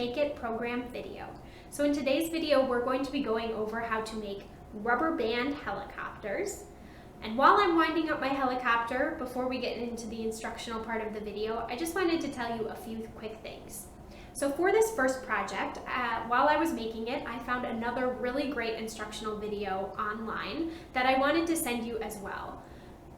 Make It program video. So in today's video, we're going to be going over how to make rubber band helicopters. And while I'm winding up my helicopter, before we get into the instructional part of the video, I just wanted to tell you a few quick things. So for this first project, while I was making it, I found another really great instructional video online that I wanted to send you as well.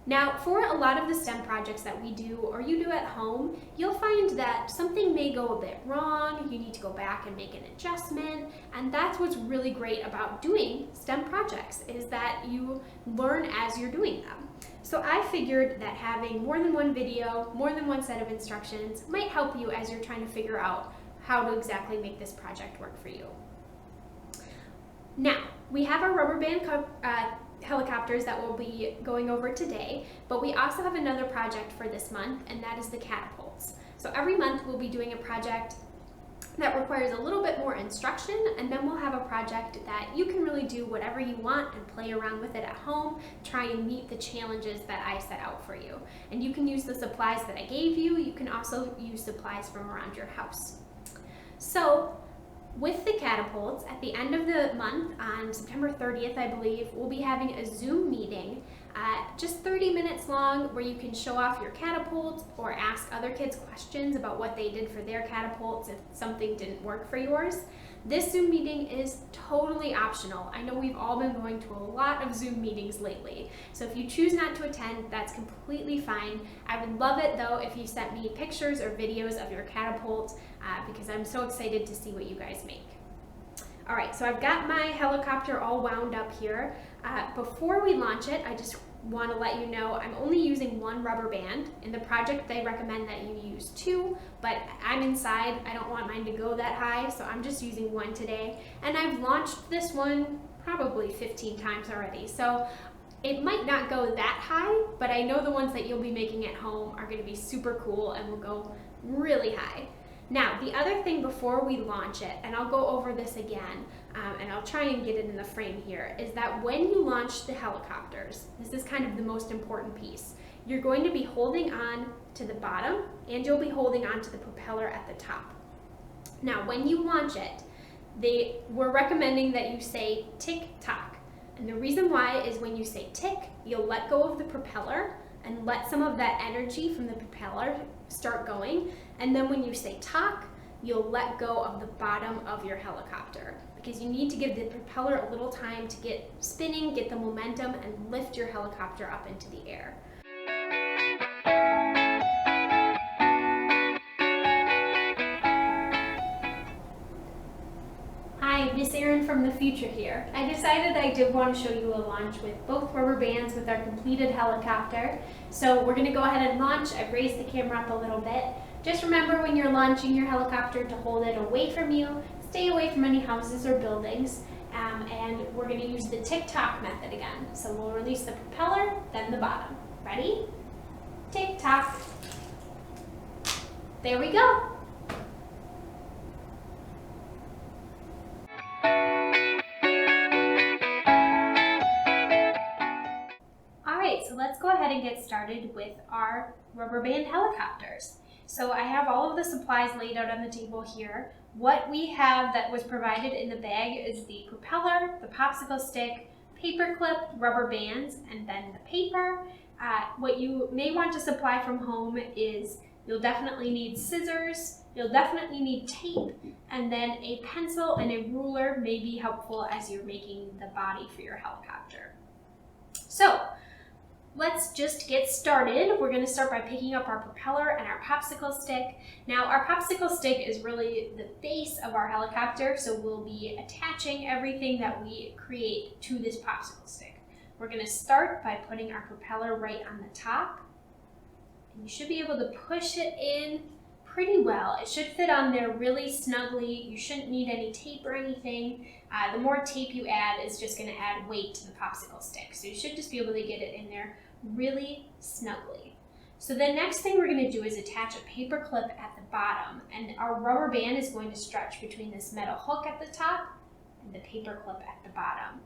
Now, for a lot of the STEM projects that we do or you do at home, you'll find that something may go a bit wrong, you need to go back and make an adjustment, and that's what's really great about doing STEM projects, is that you learn as you're doing them. So I figured that having more than one video, more than one set of instructions might help you as you're trying to figure out how to exactly make this project work for you. Now, we have our rubber band helicopters that we'll be going over today, but we also have another project for this month, and that is the catapults. So every month we'll be doing a project that requires a little bit more instruction, and then we'll have a project that you can really do whatever you want and play around with it at home, try and meet the challenges that I set out for you. And you can use the supplies that I gave you. You can also use supplies from around your house. So with the catapults, at the end of the month, on September 30th, I believe, we'll be having a Zoom meeting, just 30 minutes long, where you can show off your catapult or ask other kids questions about what they did for their catapults if something didn't work for yours. This Zoom meeting is totally optional. I know we've all been going to a lot of Zoom meetings lately, so if you choose not to attend, that's completely fine. I would love it though if you sent me pictures or videos of your catapult, because I'm so excited to see what you guys make. All right, so I've got my helicopter all wound up here. Before we launch it, I just want to let you know I'm only using one rubber band. In the project, they recommend that you use two, but I'm inside. I don't want mine to go that high, so I'm just using one today. And I've launched this one probably 15 times already, so it might not go that high, but I know the ones that you'll be making at home are going to be super cool and will go really high. Now, the other thing before we launch it, and I'll go over this again, and I'll try and get it in the frame here, is that when you launch the helicopters, this is kind of the most important piece. You're going to be holding on to the bottom, and you'll be holding on to the propeller at the top. Now, when you launch it, we're recommending that you say tick-tock. And the reason why is when you say tick, you'll let go of the propeller and let some of that energy from the propeller start going. And then when you say tock, you'll let go of the bottom of your helicopter, because you need to give the propeller a little time to get spinning, get the momentum, and lift your helicopter up into the air. Hi, Miss Erin from the future here. I decided I did want to show you a launch with both rubber bands with our completed helicopter. So we're going to go ahead and launch. I've raised the camera up a little bit. Just remember when you're launching your helicopter to hold it away from you, stay away from any houses or buildings, and we're going to use the tick-tock method again. So we'll release the propeller, then the bottom. Ready? Tick-tock. There we go. So let's go ahead and get started with our rubber band helicopters. So I have all of the supplies laid out on the table here. What we have that was provided in the bag is the propeller, the popsicle stick, paper clip, rubber bands, and then the paper. What you may want to supply from home is you'll definitely need scissors, you'll definitely need tape, and then a pencil and a ruler may be helpful as you're making the body for your helicopter. So let's just get started. We're going to start by picking up our propeller and our popsicle stick. Now, our popsicle stick is really the base of our helicopter, so we'll be attaching everything that we create to this popsicle stick. We're going to start by putting our propeller right on the top. And you should be able to push it in pretty well. It should fit on there really snugly. You shouldn't need any tape or anything. The more tape you add is just going to add weight to the popsicle stick. So you should just be able to get it in there really snugly. So the next thing we're going to do is attach a paper clip at the bottom, and our rubber band is going to stretch between this metal hook at the top and the paper clip at the bottom.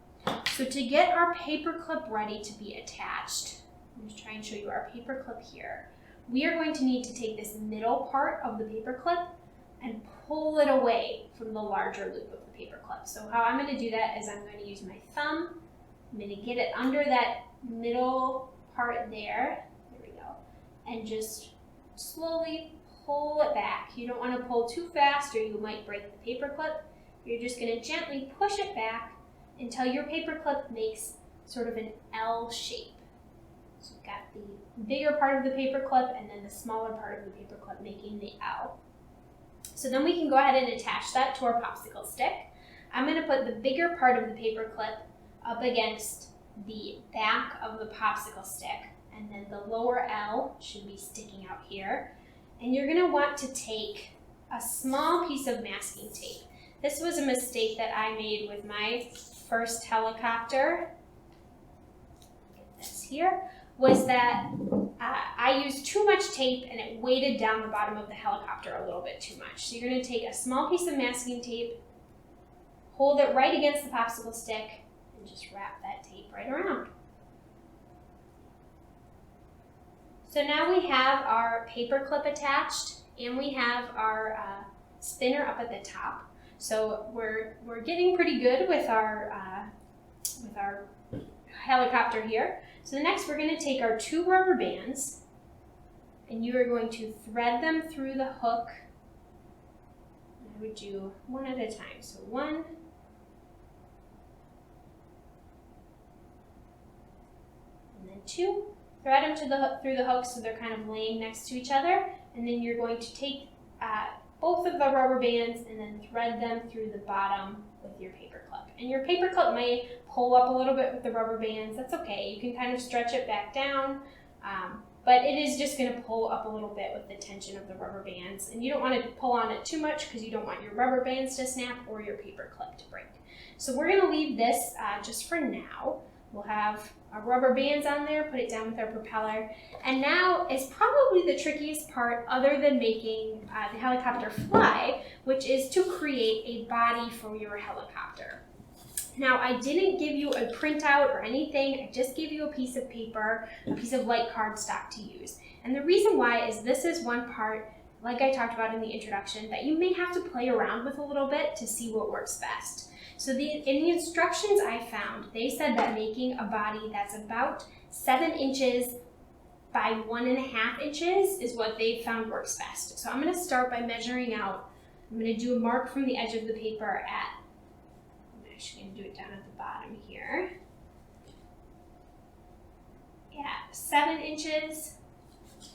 So to get our paper clip ready to be attached, I'm just trying to show you our paper clip here. We are going to need to take this middle part of the paper clip, and pull it away from the larger loop of the paper clip. So how I'm going to do that is I'm going to use my thumb. I'm going to get it under that middle part there. There we go. And just slowly pull it back. You don't want to pull too fast or you might break the paper clip. You're just going to gently push it back until your paper clip makes sort of an L shape. So you've got the bigger part of the paper clip and then the smaller part of the paper clip making the L. So then we can go ahead and attach that to our popsicle stick. I'm going to put the bigger part of the paper clip up against the back of the popsicle stick, and then the lower L should be sticking out here. And you're going to want to take a small piece of masking tape. This was a mistake that I made with my first helicopter. Get this here. Was that I used too much tape and it weighted down the bottom of the helicopter a little bit too much. So you're going to take a small piece of masking tape, hold it right against the popsicle stick, and just wrap that tape right around. So now we have our paper clip attached and we have our spinner up at the top. So we're getting pretty good with our helicopter here. So next we're going to take our 2 rubber bands and you are going to thread them through the hook. I would do one at a time. So 1, and then 2. Thread them through the hook so they're kind of laying next to each other. And then you're going to take both of the rubber bands and then thread them through the bottom with your paper clip. And your paper clip may pull up a little bit with the rubber bands. That's okay. You can kind of stretch it back down, but it is just going to pull up a little bit with the tension of the rubber bands. And you don't want to pull on it too much because you don't want your rubber bands to snap or your paper clip to break. So we're going to leave this just for now. We'll have our rubber bands on there, put it down with our propeller. And now is probably the trickiest part other than making the helicopter fly, which is to create a body for your helicopter. Now, I didn't give you a printout or anything. I just gave you a piece of paper, a piece of light cardstock to use. And the reason why is this is one part, like I talked about in the introduction, that you may have to play around with a little bit to see what works best. So in the instructions I found, they said that making a body that's about 7 inches by 1.5 inches is what they found works best. So I'm going to start by measuring out. I'm going to do a mark from the edge of the paper at, I'm actually going to do it down at the bottom here. Yeah, 7 inches,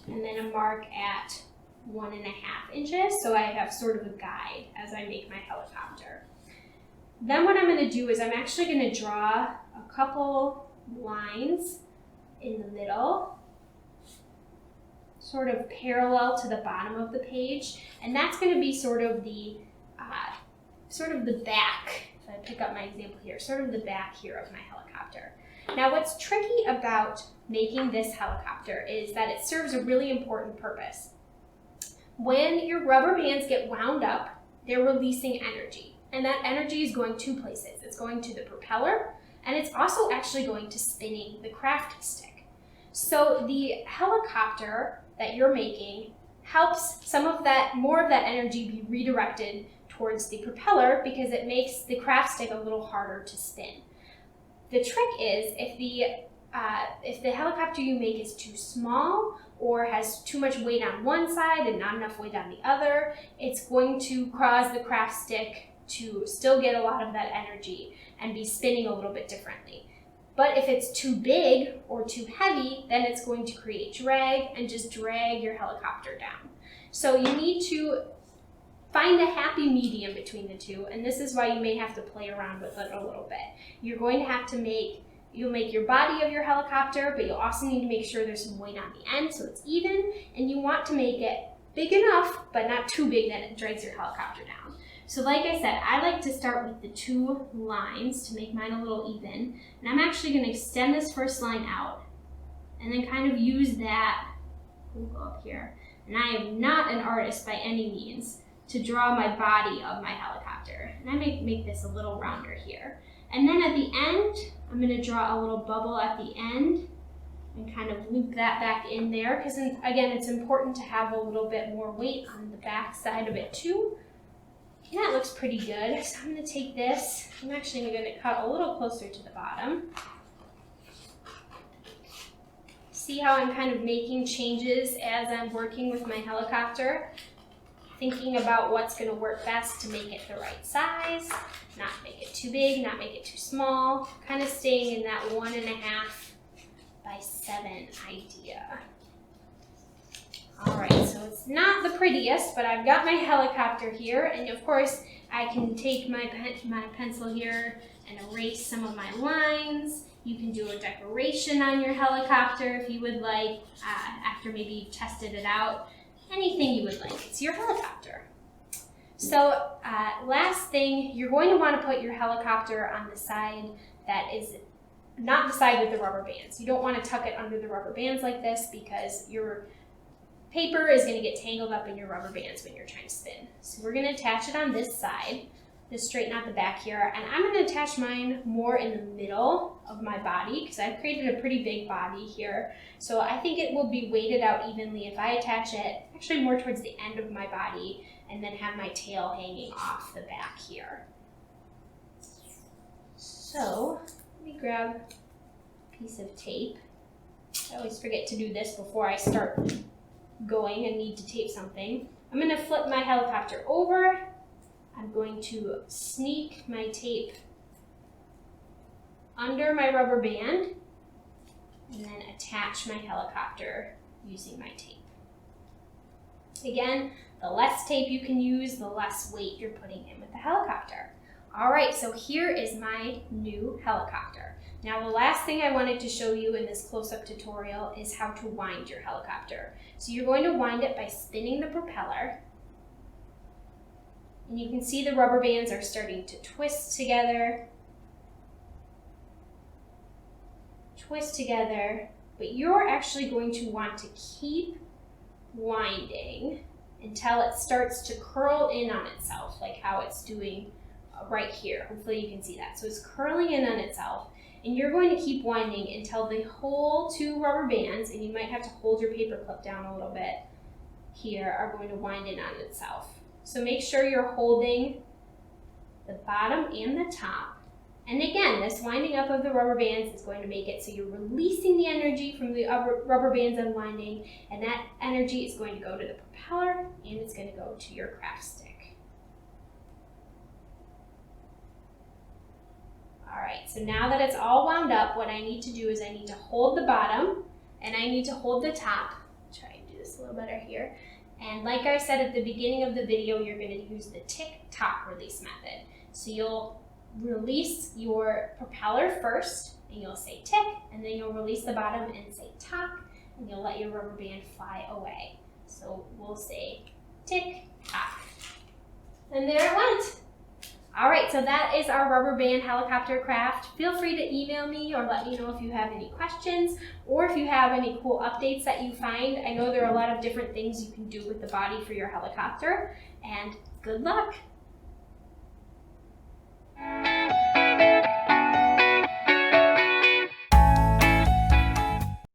and then a mark at 1.5 inches. So I have sort of a guide as I make my helicopter. Then what I'm going to do is I'm actually going to draw a couple lines in the middle, sort of parallel to the bottom of the page, and that's going to be sort of the back. If I pick up my example here, sort of the back here of my helicopter. Now, what's tricky about making this helicopter is that it serves a really important purpose. When your rubber bands get wound up, they're releasing energy. And that energy is going 2 places. It's going to the propeller, and it's also actually going to spinning the craft stick. So the helicopter that you're making helps more of that energy be redirected towards the propeller because it makes the craft stick a little harder to spin. The trick is if the helicopter you make is too small or has too much weight on one side and not enough weight on the other, it's going to cause the craft stick to still get a lot of that energy and be spinning a little bit differently. But if it's too big or too heavy, then it's going to create drag and just drag your helicopter down. So you need to find a happy medium between the two, and this is why you may have to play around with it a little bit. You're going to have to you'll make your body of your helicopter, but you'll also need to make sure there's some weight on the end so it's even, and you want to make it big enough, but not too big that it drags your helicopter down. So like I said, I like to start with the 2 lines to make mine a little even. And I'm actually going to extend this first line out and then kind of use that, we'll go up here. And I am not an artist by any means to draw my body of my helicopter. And I may make this a little rounder here. And then at the end, I'm going to draw a little bubble at the end and kind of loop that back in there, because again, it's important to have a little bit more weight on the back side of it too. And that looks pretty good. So I'm going to take this, I'm actually going to cut a little closer to the bottom. See how I'm kind of making changes as I'm working with my helicopter, thinking about what's going to work best to make it the right size, not make it too big, not make it too small, kind of staying in that 1.5 by 7 idea. All right, so it's not the prettiest, but I've got my helicopter here, and of course I can take my pencil here and erase some of my lines. You can do a decoration on your helicopter if you would like, after maybe you've tested it out. Anything you would like, it's your helicopter. So last thing, you're going to want to put your helicopter on the side that is not the side with the rubber bands. You don't want to tuck it under the rubber bands like this, because your paper is going to get tangled up in your rubber bands when you're trying to spin. So we're going to attach it on this side. Just straighten out the back here, and I'm going to attach mine more in the middle of my body, because I've created a pretty big body here. So I think it will be weighted out evenly if I attach it actually more towards the end of my body and then have my tail hanging off the back here. So let me grab a piece of tape. I always forget to do this before I start going and need to tape something. I'm going to flip my helicopter over. I'm going to sneak my tape under my rubber band and then attach my helicopter using my tape. Again, the less tape you can use, the less weight you're putting in with the helicopter. All right, so here is my new helicopter. Now, the last thing I wanted to show you in this close-up tutorial is how to wind your helicopter. So you're going to wind it by spinning the propeller. And you can see the rubber bands are starting to twist together, but you're actually going to want to keep winding until it starts to curl in on itself, like how it's doing right here. Hopefully you can see that. So it's curling in on itself, and you're going to keep winding until the whole 2 rubber bands, and you might have to hold your paper clip down a little bit here, are going to wind in on itself. So make sure you're holding the bottom and the top. And again, this winding up of the rubber bands is going to make it so you're releasing the energy from the rubber bands unwinding, and that energy is going to go to the propeller, and it's going to go to your craft stick. All right, so now that it's all wound up, what I need to do is I need to hold the bottom, and I need to hold the top. I'll try and do this a little better here. And like I said at the beginning of the video, you're going to use the tick-tock release method. So you'll release your propeller first, and you'll say tick, and then you'll release the bottom and say tock, and you'll let your rubber band fly away. So we'll say tick-tock. And there it went. All right, so that is our rubber band helicopter craft. Feel free to email me or let me know if you have any questions or if you have any cool updates that you find. I know there are a lot of different things you can do with the body for your helicopter, and good luck.